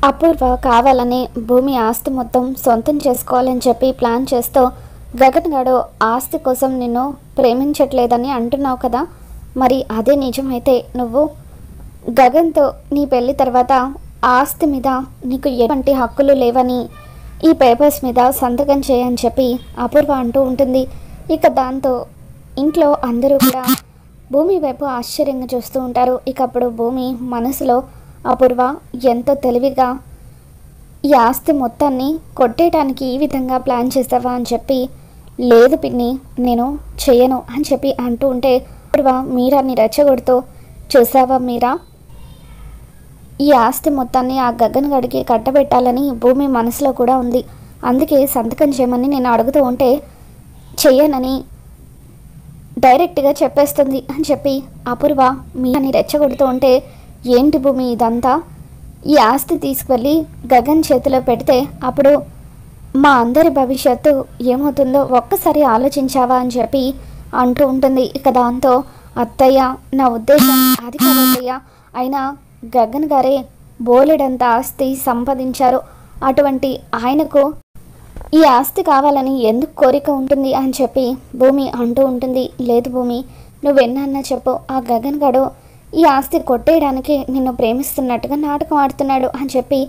అపూర్వ కావాలని భూమి ఆస్తి మొత్తం సొంతం చేసుకోవాలని చెప్పి ప్లాన్ చేస్తూ గగన్ గడు ఆస్తి కోసం నిన్ను ప్రేమించట్లేదని అంటున్నావు కదా, మరి అదే నిజమైతే నువ్వు గగన్తో నీ పెళ్లి తర్వాత ఆస్తి మీద నీకు ఎటువంటి హక్కులు లేవని ఈ పేపర్స్ మీద సంతకం చేయని చెప్పి అపూర్వ అంటూ ఉంటుంది. ఇక దాంతో ఇంట్లో అందరూ కూడా భూమి వైపు ఆశ్చర్యంగా చూస్తూ ఉంటారు. ఇక అప్పుడు భూమి మనసులో అపూర్వ ఎంతో తెలివిగా ఈ ఆస్తి మొత్తాన్ని కొట్టేయడానికి ఈ విధంగా ప్లాన్ చేస్తావా అని చెప్పి, లేదు పిన్ని నేను చెయ్యను అని చెప్పి అంటూ ఉంటే అపూర్వ మీరాని రెచ్చగొడుతూ, చూసావా మీరా, ఈ ఆస్తి మొత్తాన్ని ఆ గగన్ గడికి కట్టబెట్టాలని భూమి మనసులో కూడా ఉంది, అందుకే సంతకం చేయమని నేను అడుగుతూ ఉంటే చెయ్యనని డైరెక్ట్గా చెప్పేస్తుంది అని చెప్పి అపూర్వ మీరాని రెచ్చగొడుతూ ఉంటే, ఏంటి భూమి ఇదంతా, ఈ ఆస్తి తీసుకువెళ్ళి గగన్ చేతిలో పెడితే అప్పుడు మా అందరి భవిష్యత్తు ఏమవుతుందో ఒక్కసారి ఆలోచించావా అని చెప్పి అంటూ ఉంటుంది. ఇక దాంతో అత్తయ్య నా ఉద్దేశం అది కాదత్తయ్య, అయినా గగన్ గారే బోలెడంత ఆస్తి సంపాదించారు, అటువంటి ఆయనకు ఈ ఆస్తి కావాలని ఎందుకు కోరిక ఉంటుంది అని చెప్పి భూమి అంటూ ఉంటుంది. లేదు భూమి నువ్వెన్నా చెప్పు, ఆ గగన్ గాడు ఈ ఆస్తి కొట్టేయడానికి నిన్ను ప్రేమిస్తున్నట్టుగా నాటకం ఆడుతున్నాడు అని చెప్పి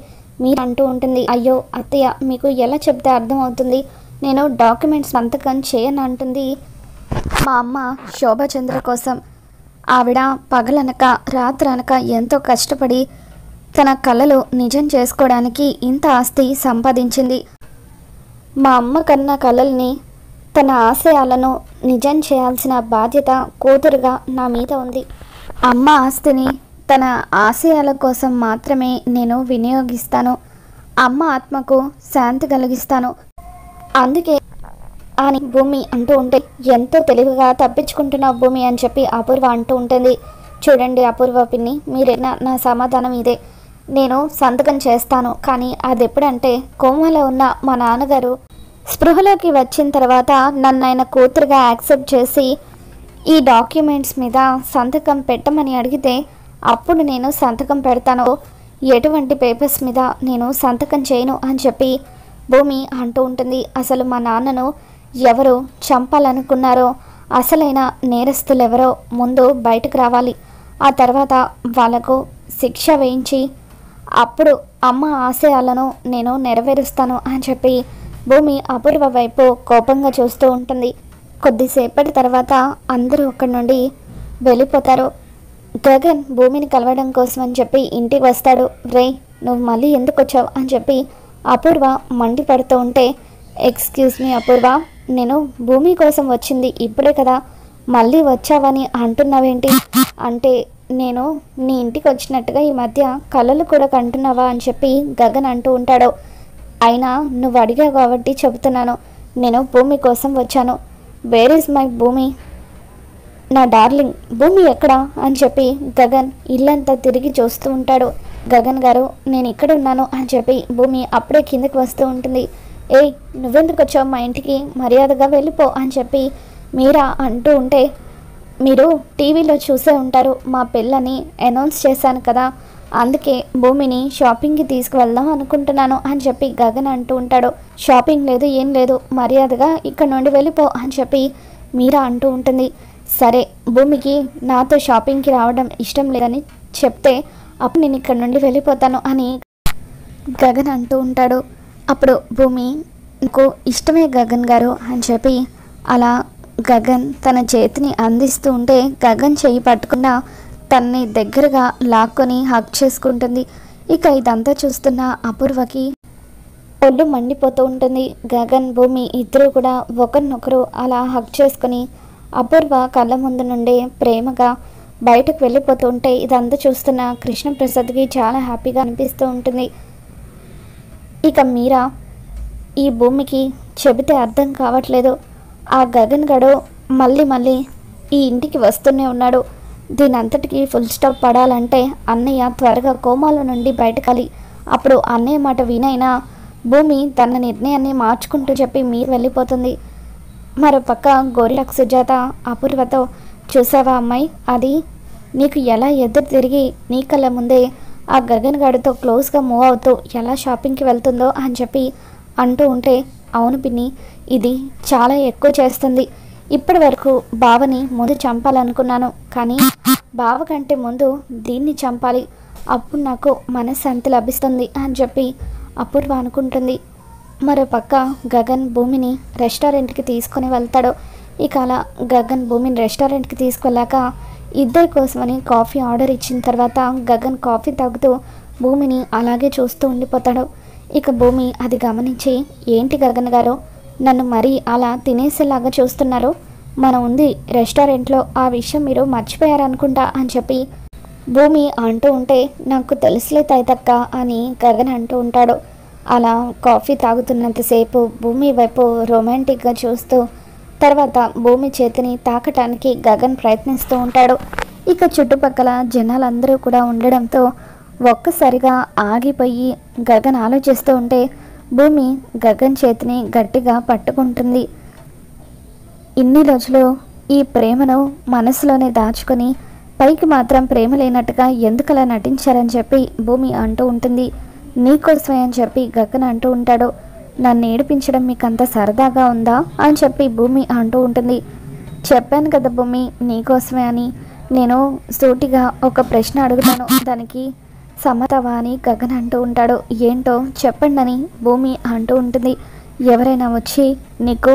మీరు అంటూ ఉంటుంది. అయ్యో అత్తయ్య మీకు ఎలా చెప్తే అర్థమవుతుంది, నేను డాక్యుమెంట్స్ సంతకం చేయను అంటుంది. మా అమ్మ శోభాచంద్ర కోసం ఆవిడ పగలనక రాత్రనక ఎంతో కష్టపడి తన కలలు నిజం చేసుకోవడానికి ఇంత ఆస్తి సంపాదించింది. మా అమ్మ కన్నా కలల్ని తన ఆశయాలను నిజం చేయాల్సిన బాధ్యత కూతురుగా నా మీద ఉంది. అమ్మ ఆస్తిని తన ఆశయాల కోసం మాత్రమే నేను వినియోగిస్తాను, అమ్మ ఆత్మకు శాంతి కలిగిస్తాను, అందుకే అని భూమి అంటూ ఉంటే, ఎంతో తెలివిగా తప్పించుకుంటున్న భూమి అని చెప్పి అపూర్వ అంటూ ఉంటుంది. చూడండి అపూర్వ పిన్ని, మీరైనా నా సమాధానం ఇదే, నేను సంతకం చేస్తాను, కానీ అది ఎప్పుడంటే కోమాలో ఉన్న మా నాన్నగారు స్పృహలోకి వచ్చిన తర్వాత నన్ను ఆయన కూతురుగా యాక్సెప్ట్ చేసి ఈ డాక్యుమెంట్స్ మీద సంతకం పెట్టమని అడిగితే అప్పుడు నేను సంతకం పెడతాను, ఎటువంటి పేపర్స్ మీద నేను సంతకం చేయను అని చెప్పి భూమి అంటూ ఉంటుంది. అసలు మా నాన్నను ఎవరు చంపాలనుకున్నారో, అసలైన నేరస్తులు ఎవరో ముందు బయటకు రావాలి, ఆ తర్వాత వాళ్ళకు శిక్ష వేయించి అప్పుడు అమ్మ ఆశయాలను నేను నెరవేరుస్తాను అని చెప్పి భూమి అపూర్వ వైపు కోపంగా చూస్తూ ఉంటుంది. కొద్దిసేపటి తర్వాత అందరూ అక్కడి నుండి వెళ్ళిపోతారు. గగన్ భూమిని కలవడం కోసం అని చెప్పి ఇంటికి వస్తాడు. రే నువ్వు మళ్ళీ ఎందుకు వచ్చావు అని చెప్పి అపూర్వ మండిపడుతూ ఉంటే, ఎక్స్క్యూజ్ మీ అపూర్వ, నేను భూమి కోసం వచ్చింది ఇప్పుడే కదా, మళ్ళీ వచ్చావని అంటున్నావేంటి అంటే, నేను నీ ఇంటికి వచ్చినట్టుగా ఈ మధ్య కళలు కూడా కంటున్నావా అని చెప్పి గగన్ అంటూ ఉంటాడు. అయినా నువ్వు అడిగావు కాబట్టి చెబుతున్నాను, నేను భూమి కోసం వచ్చాను. వేర్ ఈజ్ మై భూమి, నా డార్లింగ్ భూమి ఎక్కడా అని చెప్పి గగన్ ఇల్లంతా తిరిగి చూస్తూ ఉంటాడు. గగన్ గారు నేను ఇక్కడ ఉన్నాను అని చెప్పి భూమి అప్పుడే కిందకి వస్తూ ఉంటుంది. ఏయ్ నువ్వెందుకు వచ్చావు మా ఇంటికి, మర్యాదగా వెళ్ళిపో అని చెప్పి మీరా అంటూ ఉంటే, మీరు టీవీలో చూసే ఉంటారు మా పిల్లని అనౌన్స్ చేశాను కదా, అందుకే భూమిని షాపింగ్కి తీసుకువెళ్దాం అనుకుంటున్నాను అని చెప్పి గగన్ అంటూ ఉంటాడు. షాపింగ్ లేదు ఏం లేదు, మర్యాదగా ఇక్కడ నుండి వెళ్ళిపో అని చెప్పి మీరా అంటూ ఉంటుంది. సరే భూమికి నాతో షాపింగ్కి రావడం ఇష్టం లేదని చెప్తే అప్పుడు నేను ఇక్కడ నుండి వెళ్ళిపోతాను అని గగన్ అంటూ ఉంటాడు. అప్పుడు భూమి నాకు ఇష్టమే గగన్ గారు అని చెప్పి అలా గగన్ తన చేతిని అందిస్తూ ఉంటే గగన్ చేయి పట్టుకున్న తన్ని దగ్గరగా లాక్కొని హగ్ చేసుకుంటుంది. ఇక ఇదంతా చూస్తున్న అపూర్వకి ఒళ్ళు మండిపోతూ ఉంటుంది. గగన్ భూమి ఇద్దరు కూడా ఒకరినొకరు అలా హగ్ చేసుకుని అపూర్వ కళ్ళ ముందు నుండే ప్రేమగా బయటకు వెళ్ళిపోతూ ఉంటే ఇదంతా చూస్తున్న కృష్ణప్రసాద్కి చాలా హ్యాపీగా అనిపిస్తూ ఉంటుంది. ఇక మీరా ఈ భూమికి చెబితే అర్థం కావట్లేదు, ఆ గగన్ గడు మళ్ళీ ఈ ఇంటికి వస్తూనే ఉన్నాడు, దీని అంతటికి ఫుల్ స్టాప్ పడాలంటే అన్నయ్య త్వరగా కోమాలో నుండి బయటకాలి, అప్పుడు అన్నయ్య మాట వినైనా భూమి తన నిర్ణయాన్ని మార్చుకుంటూ చెప్పి మీరు వెళ్ళిపోతుంది. మరోపక్క గోరిలాక్ సుజాత అపూర్వతో, చూసావా అమ్మాయి, అది నీకు ఎలా ఎదురు తిరిగి నీ కళ్ళ ముందే ఆ గగన్ గాడితో క్లోజ్గా మూవ్ అవుతూ ఎలా షాపింగ్కి వెళ్తుందో అని చెప్పి అంటూ ఉంటే, అవును పిన్ని, ఇది చాలా ఎక్కువ చేస్తుంది. ఇప్పటి వరకు బావని ముందు చంపాలనుకున్నాను, కానీ బావ కంటే ముందు దీన్ని చంపాలి, అప్పుడు నాకు మనశ్శాంతి లభిస్తుంది అని చెప్పి అపూర్వ అనుకుంటుంది. మరోపక్క గగన్ భూమిని రెస్టారెంట్కి తీసుకొని వెళ్తాడు. ఇక అలా గగన్ భూమిని రెస్టారెంట్కి తీసుకెళ్ళాక ఇద్దరి కోసమని కాఫీ ఆర్డర్ ఇచ్చిన తర్వాత గగన్ కాఫీ తాగుతూ భూమిని అలాగే చూస్తూ ఉండిపోతాడు. ఇక భూమి అది గమనించి, ఏంటి గగన్ గారు, నన్ను మరీ అలా తినేసేలాగా చూస్తున్నారు, మనం ఉంది రెస్టారెంట్లో, ఆ విషయం మీరు మర్చిపోయారనుకుంటా అని చెప్పి భూమి అంటూ ఉంటే, నాకు తెలుసులే తాయితక్క అని గగన్ అంటూ ఉంటాడు. అలా కాఫీ తాగుతున్నంతసేపు భూమి వైపు రొమాంటిక్గా చూస్తూ తర్వాత భూమి చేతిని తాకటానికి గగన్ ప్రయత్నిస్తూ ఉంటాడు. ఇక చుట్టుపక్కల జనాలందరూ కూడా ఉండడంతో ఒక్కసారిగా ఆగిపోయి గగన్ ఆలోచిస్తూ ఉంటే భూమి గగన్ చేతిని గట్టిగా పట్టుకుంటుంది. ఇన్ని రోజులు ఈ ప్రేమను మనసులోనే దాచుకొని పైకి మాత్రం ప్రేమ లేనట్టుగా ఎందుకలా నటించారని చెప్పి భూమి అంటూ ఉంటుంది. నీకోసమే అని చెప్పి గగన్ అంటూ ఉంటాడు. నన్ను ఏడిపించడం మీకు అంత సరదాగా ఉందా అని చెప్పి భూమి అంటూ ఉంటుంది. చెప్పాను కదా భూమి, నీకోసమే అని. నేను సూటిగా ఒక ప్రశ్న అడుగుతాను, దానికి సమ్మతవా అని గగన్ అంటూ ఉంటాడు. ఏంటో చెప్పండి అని భూమి అంటూ ఉంటుంది. ఎవరైనా వచ్చి నీకు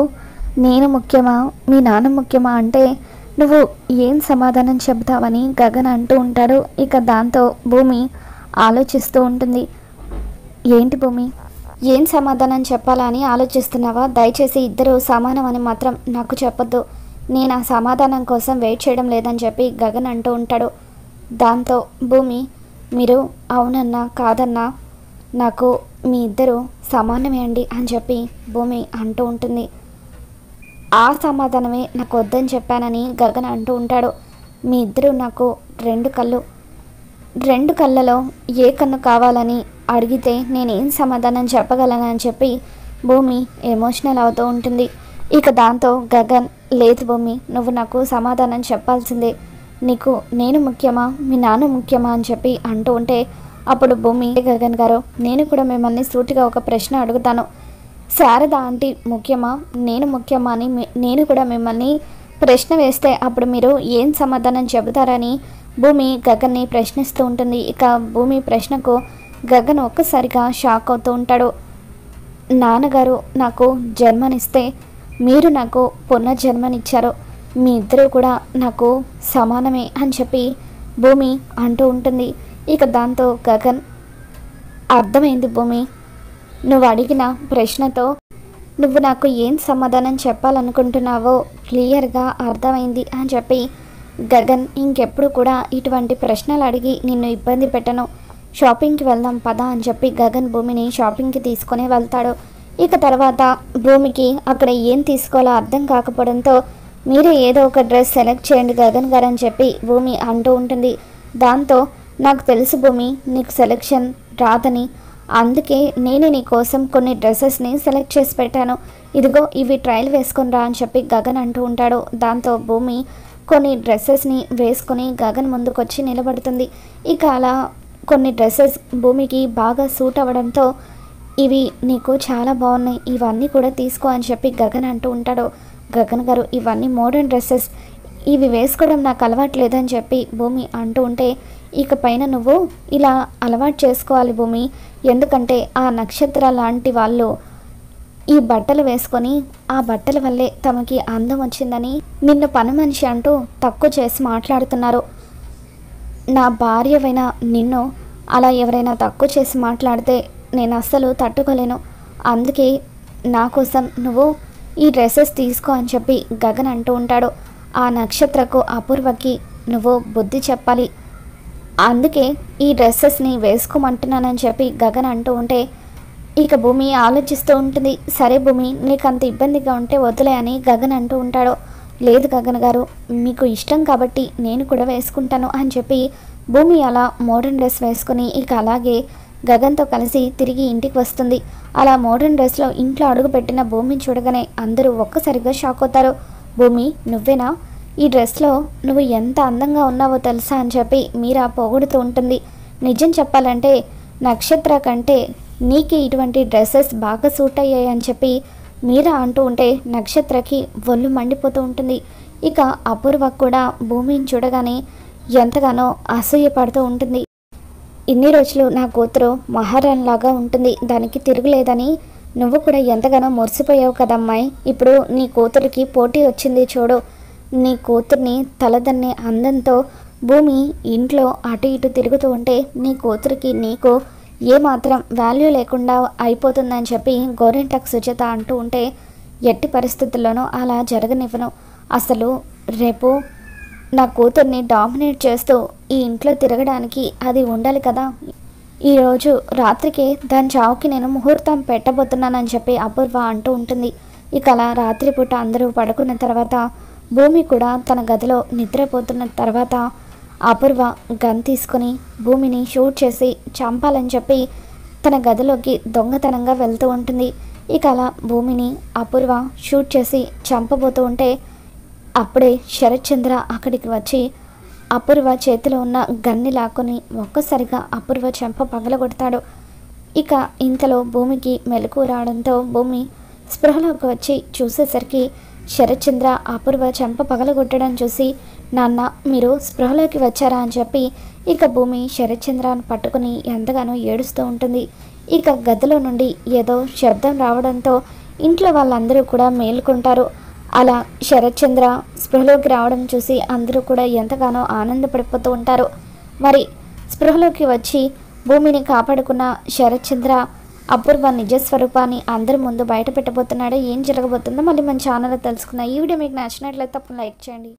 నేను ముఖ్యమా మీ నాన్న ముఖ్యమా అంటే నువ్వు ఏం సమాధానం చెబుతావని గగన్ అంటూ ఉంటాడు. ఇక దాంతో భూమి ఆలోచిస్తూ ఉంటుంది. ఏంటి భూమి, ఏం సమాధానం చెప్పాలా అని ఆలోచిస్తున్నావా? దయచేసి ఇద్దరు సమానం అని మాత్రం నాకు చెప్పొద్దు. నేను ఆ సమాధానం కోసం వెయిట్ చేయడం లేదని చెప్పి గగన్ అంటూ ఉంటాడు. దాంతో భూమి, మీరు అవునన్నా కాదన్నా నాకు మీ ఇద్దరు సమానమే అండి అని చెప్పి భూమి అంటూ ఉంటుంది. ఆ సమాధానమే నాకు వద్దని చెప్పానని గగన్ అంటూ ఉంటాడు. మీ ఇద్దరు నాకు రెండు కళ్ళలో ఏ కన్ను కావాలని అడిగితే నేనేం సమాధానం చెప్పగలనని చెప్పి భూమి ఎమోషనల్ అవుతూ ఉంటుంది. ఇక దాంతో గగన్, లేదు భూమి, నువ్వు నాకు సమాధానం చెప్పాల్సిందే, నీకు నేను ముఖ్యమా మీ నాన్న ముఖ్యమా అని చెప్పి అంటూ ఉంటే అప్పుడు భూమి, గగన్ గారు, నేను కూడా మిమ్మల్ని సూటిగా ఒక ప్రశ్న అడుగుతాను, శారద ఆంటీ ముఖ్యమా నేను ముఖ్యమా అని నేను కూడా మిమ్మల్ని ప్రశ్న వేస్తే అప్పుడు మీరు ఏం సమాధానం చెబుతారని భూమి గగన్ని ప్రశ్నిస్తూ ఉంటుంది. ఇక భూమి ప్రశ్నకు గగన్ ఒక్కసారిగా షాక్ అవుతూ ఉంటాడు. నాన్నగారు నాకు జన్మనిస్తే మీరు నాకు పునర్జన్మనిచ్చారు, మీ ఇద్దరు కూడా నాకు సమానమే అని చెప్పి భూమి అంటూ ఉంటుంది. ఇక దాంతో గగన్, అర్థమైంది భూమి, నువ్వు అడిగిన ప్రశ్నతో నువ్వు నాకు ఏం సమాధానం చెప్పాలనుకుంటున్నావో క్లియర్గా అర్థమైంది అని చెప్పి గగన్, ఇంకెప్పుడు కూడా ఇటువంటి ప్రశ్నలు అడిగి నిన్ను ఇబ్బంది పెట్టను, షాపింగ్కి వెళ్దాం పదా అని చెప్పి గగన్ భూమిని షాపింగ్కి తీసుకొని వెళ్తాడు. ఇక తర్వాత భూమికి అక్కడ ఏం తీసుకోవాలో అర్థం కాకపోవడంతో మీరే ఏదో ఒక డ్రెస్ సెలెక్ట్ చేయండి గగన్ గారు అని చెప్పి భూమి అంటూ ఉంటుంది. దాంతో నాకు తెలుసు భూమి నీకు సెలెక్షన్ రాదని, అందుకే నేనే నీ కోసం కొన్ని డ్రెస్సెస్ని సెలెక్ట్ చేసి పెట్టాను, ఇదిగో ఇవి ట్రయల్ వేసుకొని రా అని చెప్పి గగన్ అంటూ ఉంటాడు. దాంతో భూమి కొన్ని డ్రెస్సెస్ని వేసుకొని గగన్ ముందుకొచ్చి నిలబడుతుంది. ఇక అలా కొన్ని డ్రెస్సెస్ భూమికి బాగా సూట్ అవ్వడంతో ఇవి నీకు చాలా బాగున్నాయి, ఇవన్నీ కూడా తీసుకో అని చెప్పి గగన్ అంటూ ఉంటాడు. గగన్ గారు, ఇవన్నీ మోడర్న్ డ్రెస్సెస్, ఇవి వేసుకోవడం నాకు అలవాటు లేదని చెప్పి భూమి అంటూ ఉంటే, ఇక పైన నువ్వు ఇలా అలవాటు చేసుకోవాలి భూమి, ఎందుకంటే ఆ నక్షత్ర లాంటి వాళ్ళు ఈ బట్టలు వేసుకొని ఆ బట్టల వల్లే తమకి అందం వచ్చిందని నిన్ను పని మనిషి అంటూ తక్కువ చేసి మాట్లాడుతున్నారు. నా భార్యవైన నిన్ను అలా ఎవరైనా తక్కువ చేసి మాట్లాడితే నేను అస్సలు తట్టుకోలేను, అందుకే నా కోసం నువ్వు ఈ డ్రెస్సెస్ తీసుకో అని చెప్పి గగన్ అంటూ ఉంటాడు. ఆ నక్షత్రకు అపూర్వకి నువ్వు బుద్ధి చెప్పాలి, అందుకే ఈ డ్రెస్సెస్ని వేసుకోమంటున్నానని చెప్పి గగన్ అంటూ ఉంటే ఇక భూమి ఆలోచిస్తూ ఉంటుంది. సరే భూమి, నీకు అంత ఇబ్బందిగా ఉంటే వదిలే అని గగన్ అంటూ ఉంటాడు. లేదు గగన్ గారు, మీకు ఇష్టం కాబట్టి నేను కూడా వేసుకుంటాను అని చెప్పి భూమి అలా మోడర్న్ డ్రెస్ వేసుకుని ఇక అలాగే గగన్తో కలిసి తిరిగి ఇంటికి వస్తుంది. అలా మోడర్న్ డ్రెస్లో ఇంట్లో అడుగుపెట్టిన భూమిని చూడగానే అందరూ ఒక్కసారిగా షాక్ అవుతారు. భూమి, నువ్వేనా? ఈ డ్రెస్లో నువ్వు ఎంత అందంగా ఉన్నావో తెలుసా అని చెప్పి మీరా పొగుడుతూ ఉంటుంది. నిజం చెప్పాలంటే నక్షత్ర కంటే నీకు ఇటువంటి డ్రెస్సెస్ బాగా సూట్ అయ్యాయి అని చెప్పి మీరా అంటూ ఉంటే నక్షత్రకి ఒళ్ళు మండిపోతూ ఉంటుంది. ఇక అపూర్వ కూడా భూమిని చూడగానే ఎంతగానో అసూయపడుతూ ఉంటుంది. ఇన్ని రోజులు నా కూతురు మహారాణిలాగా ఉంటుంది, దానికి తిరుగులేదని నువ్వు కూడా ఎంతగానో మురిసిపోయావు కదమ్మాయి. ఇప్పుడు నీ కూతురికి పోటీ వచ్చింది చూడు. నీ కూతుర్ని తలదన్నే అందంతో భూమి ఇంట్లో అటు ఇటు తిరుగుతూ ఉంటే నీ కూతురికి నీకు ఏమాత్రం వాల్యూ లేకుండా అయిపోతుందని చెప్పి గోరింటాకు సుజాత అంటూ ఉంటే ఎట్టి పరిస్థితుల్లోనూ అలా జరగనివ్వను. అసలు రేపు నా కూతుర్ని డామినేట్ చేస్తూ ఈ ఇంట్లో తిరగడానికి అది ఉండాలి కదా. ఈరోజు రాత్రికి దాని చావుకి నేను ముహూర్తం పెట్టబోతున్నానని చెప్పి అపూర్వ అంటూ ఉంటుంది. ఇక అలా రాత్రిపూట అందరూ పడుకున్న తర్వాత భూమి కూడా తన గదిలో నిద్రపోతున్న తర్వాత అపూర్వ గన్ తీసుకొని భూమిని షూట్ చేసి చంపాలని చెప్పి తన గదిలోకి దొంగతనంగా వెళ్తూ ఉంటుంది. ఇక అలా భూమిని అపూర్వ షూట్ చేసి చంపబోతూ ఉంటే అప్పుడే శరత్చంద్ర అక్కడికి వచ్చి అపూర్వ చేతిలో ఉన్న గన్ని లాక్కొని ఒక్కసారిగా అపూర్వ చెంప పగలగొడతాడు. ఇక ఇంతలో భూమికి మెలకు రావడంతో భూమి స్పృహలోకి వచ్చి చూసేసరికి శరత్చంద్ర అపూర్వ చెంప పగలగొట్టడం చూసి నాన్న మీరు స్పృహలోకి వచ్చారా అని చెప్పి ఇక భూమి శరత్చంద్రను పట్టుకుని ఎంతగానో ఏడుస్తూ ఉంటుంది. ఇక గదిలో నుండి ఏదో శబ్దం రావడంతో ఇంట్లో వాళ్ళందరూ కూడా మేలుకుంటారు. అలా శరత్చంద్ర స్పృహలోకి రావడం చూసి అందరూ కూడా ఎంతగానో ఆనందపడిపోతూ ఉంటారు. మరి స్పృహలోకి వచ్చి భూమిని కాపాడుకున్న శరత్చంద్ర అపూర్వ నిజస్వరూపాన్ని అందరి ముందు బయట పెట్టబోతున్నాడో ఏం జరగబోతుందో మళ్ళీ మన ఛానల్లో తెలుసుకుందాం. ఈ వీడియో మీకు నచ్చినట్లయితే తప్పకుండా లైక్ చేయండి.